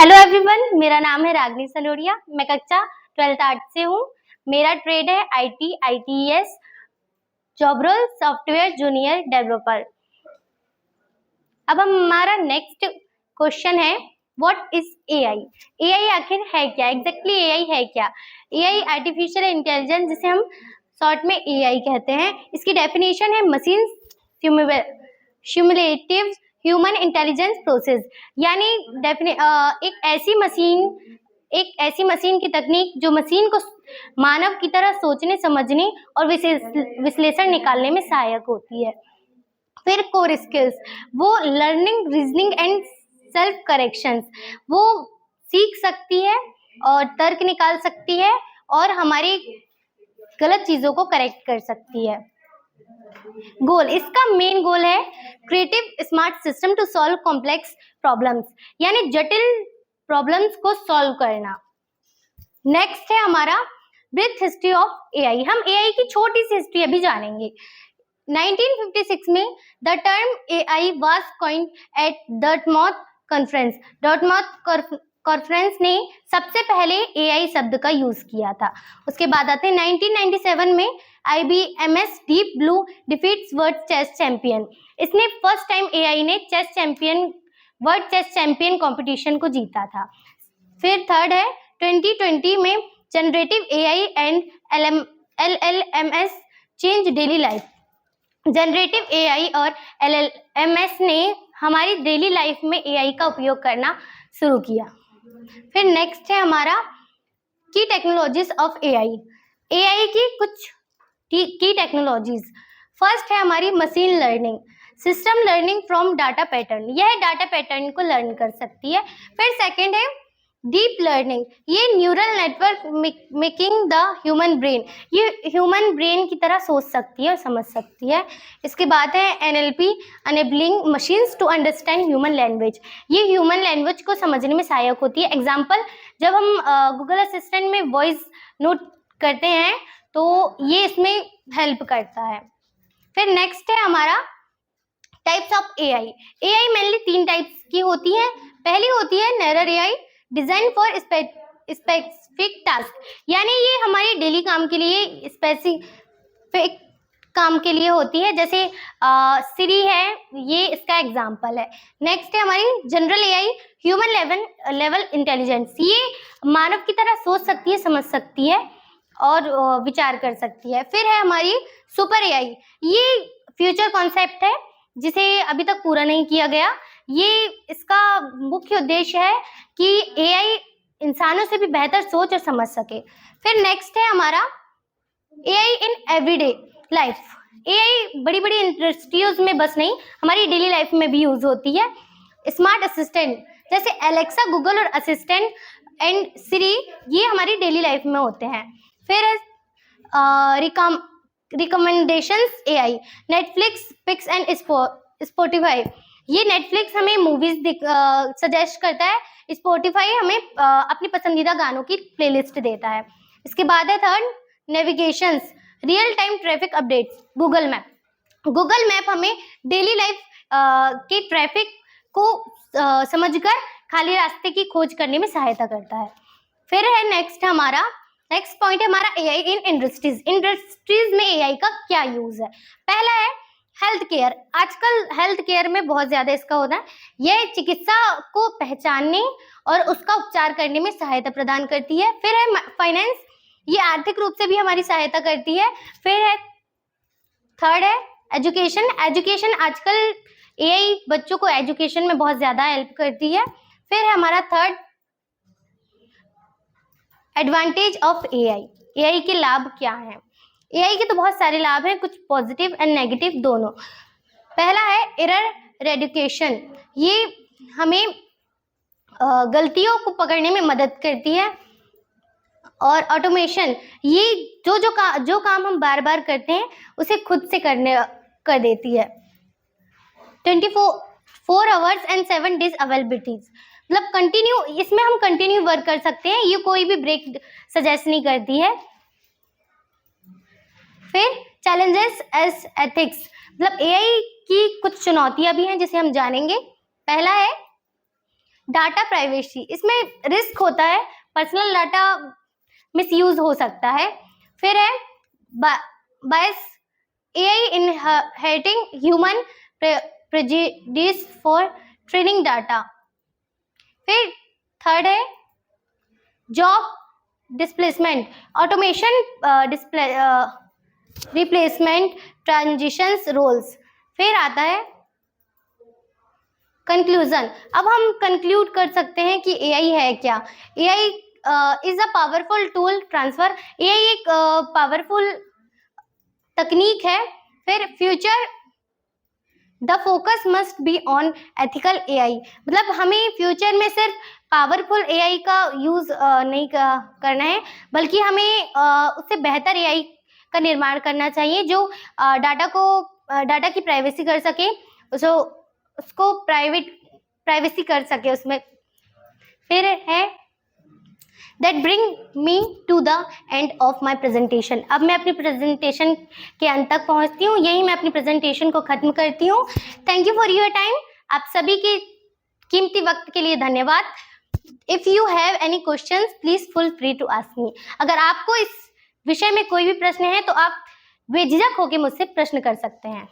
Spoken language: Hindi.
हेलो एवरीवन, मेरा नाम है रागनी सलोरिया। मैं कक्षा 12th आर्ट्स से हूँ। मेरा ट्रेड है IT, ITS, job role software junior developer. अब हमारा नेक्स्ट क्वेश्चन है, व्हाट इज एआई? एआई आखिर है क्या? एग्जैक्टली एआई है क्या? एआई आर्टिफिशियल इंटेलिजेंस, जिसे हम शॉर्ट में एआई कहते हैं। इसकी डेफिनेशन है मशीन सिमुलेटिव ह्यूमन इंटेलिजेंस प्रोसेस, यानी एक ऐसी मशीन की तकनीक जो मशीन को मानव की तरह सोचने, समझने और विश्लेषण निकालने में सहायक होती है। फिर कोर स्किल्स, वो learning, reasoning and self corrections, वो सीख सकती है और तर्क निकाल सकती है और हमारी गलत चीजों को करेक्ट कर सकती है। गोल, इसका मेन गोल है creative smart system to solve complex problems, यानी जटिल प्रॉब्लम्स को सॉल्व करना। नेक्स्ट है हमारा ब्रीफ हिस्ट्री ऑफ एआई। हम एआई की छोटी सी हिस्ट्री अभी जानेंगे। 1956 में the term AI was coined at Dartmouth conference. Dartmouth conference ने सबसे पहले एआई शब्द का यूज किया था। उसके बाद आते हैं 1997 में IBM's Deep Blue defeats world chess champion. इसने फर्स्ट टाइम एआई ने वर्ल्ड चेस चैंपियन कंपटीशन को जीता था। फिर थर्ड है 2020 में generative AI and LLMs change daily life. Generative AI और LLMs ने हमारी डेली लाइफ में एआई का उपयोग करना शुरू किया। फिर नेक्स्ट है हमारा की टेक्नोलॉजीज ऑफ एआई। एआई की कुछ की टेक्नोलॉजीज। फर्स्ट है हमारी machine learning, system learning from data pattern, यह डाटा पैटर्न को लर्न कर सकती है। फिर सेकंड है डीप लर्निंग, ये neural network making the human brain, ये ह्यूमन ब्रेन की तरह सोच सकती है और समझ सकती है। इसके बाद है NLP, enabling machines to understand human language, ये ह्यूमन लैंग्वेज को समझने में सहायक होती है। एग्जाम्पल, जब हम गूगल असिस्टेंट में वॉइस नोट करते हैं तो ये इसमें हेल्प करता है। फिर नेक्स्ट है हमारा types of AI. AI mainly 3 types की होती है। पहली होती है narrow AI, design for specific task, यानी ये हमारे डेली काम के लिए, स्पेसिफिक काम के लिए होती है। जैसे सिरी है, ये इसका एग्जाम्पल है। नेक्स्ट है हमारी general AI, human level intelligence, ये मानव की तरह सोच सकती है, समझ सकती है और विचार कर सकती है। फिर है हमारी सुपर एआई, ये फ्यूचर कॉन्सेप्ट है जिसे अभी तक पूरा नहीं किया गया। ये इसका मुख्य उद्देश्य है कि एआई इंसानों से भी बेहतर सोच और समझ सके। फिर नेक्स्ट है हमारा AI in everyday life. AI बड़ी बड़ी इंडस्ट्रीज में बस नहीं, हमारी डेली लाइफ में भी यूज होती है। स्मार्ट असिस्टेंट जैसे एलेक्सा, गूगल और असिस्टेंट एंड सिरी, ये हमारी डेली लाइफ में होते हैं। फिर recommendations AI, Netflix, picks and Spotify, ये नेटफ्लिक्स हमें मूवीज सजेस्ट करता है, स्पॉटिफाई हमें अपनी पसंदीदा गानों की प्लेलिस्ट देता है। इसके बाद है third navigations, real time traffic updates, Google map हमें डेली लाइफ के ट्रैफिक को समझकर खाली रास्ते की खोज करने में सहायता करता है। फिर है नेक्स्ट पॉइंट है हमारा एआई इन इंडस्ट्रीज में एआई का क्या यूज है। पहला है हेल्थ केयर, आजकल हेल्थ केयर में बहुत ज्यादा इसका होता है। यह चिकित्सा को पहचानने और उसका उपचार करने में सहायता प्रदान करती है। फिर है फाइनेंस, ये आर्थिक रूप से भी हमारी सहायता करती है। फिर है थर्ड है एजुकेशन, आजकल एआई बच्चों को एजुकेशन में बहुत ज्यादा हेल्प करती है। फिर है हमारा थर्ड एडवांटेज ऑफ एआई के लाभ क्या हैं? एआई के तो बहुत सारे लाभ हैं, कुछ पॉजिटिव एंड नेगेटिव दोनों। पहला है एरर रेड्यूकेशन, ये हमें गलतियों को पकड़ने में मदद करती है। और ऑटोमेशन, ये जो काम हम बार बार करते हैं उसे खुद से कर देती है। 24 आवर्स एंड 7 डेज अवेलेबिलिटीज, मतलब कंटिन्यू, इसमें हम कंटिन्यू वर्क कर सकते हैं, ये कोई भी ब्रेक सजेस्ट नहीं करती है। फिर चैलेंजेस एज एथिक्स, मतलब एआई की कुछ चुनौतियां भी हैं जिसे हम जानेंगे। पहला है डाटा प्राइवेसी, इसमें रिस्क होता है, पर्सनल डाटा मिसयूज हो सकता है। फिर है bias, AI inheriting human prejudice for training data. फिर थर्ड है job displacement, automation replacement, transitions roles. फिर आता है कंक्लूजन। अब हम कंक्लूड कर सकते हैं कि एआई है क्या। AI is a powerful tool transfer, AI एक पावरफुल तकनीक है। फिर future, the focus must be on ethical AI, मतलब हमें फ्यूचर में सिर्फ पावरफुल एआई का यूज नहीं करना है, बल्कि हमें उससे बेहतर एआई का निर्माण करना चाहिए जो डाटा की प्राइवेसी कर सके, उसको प्राइवेसी कर सके उसमें। फिर है that bring me to the end of my presentation. अब मैं अपनी प्रेजेंटेशन के अंत तक पहुंचती हूँ, यही मैं अपनी प्रेजेंटेशन को खत्म करती हूँ। Thank you for your time, आप सभी के कीमती वक्त के लिए धन्यवाद। If you have any questions please feel free to ask me. अगर आपको इस विषय में कोई भी प्रश्न है तो आप बेझिझक होकर मुझसे प्रश्न कर सकते हैं।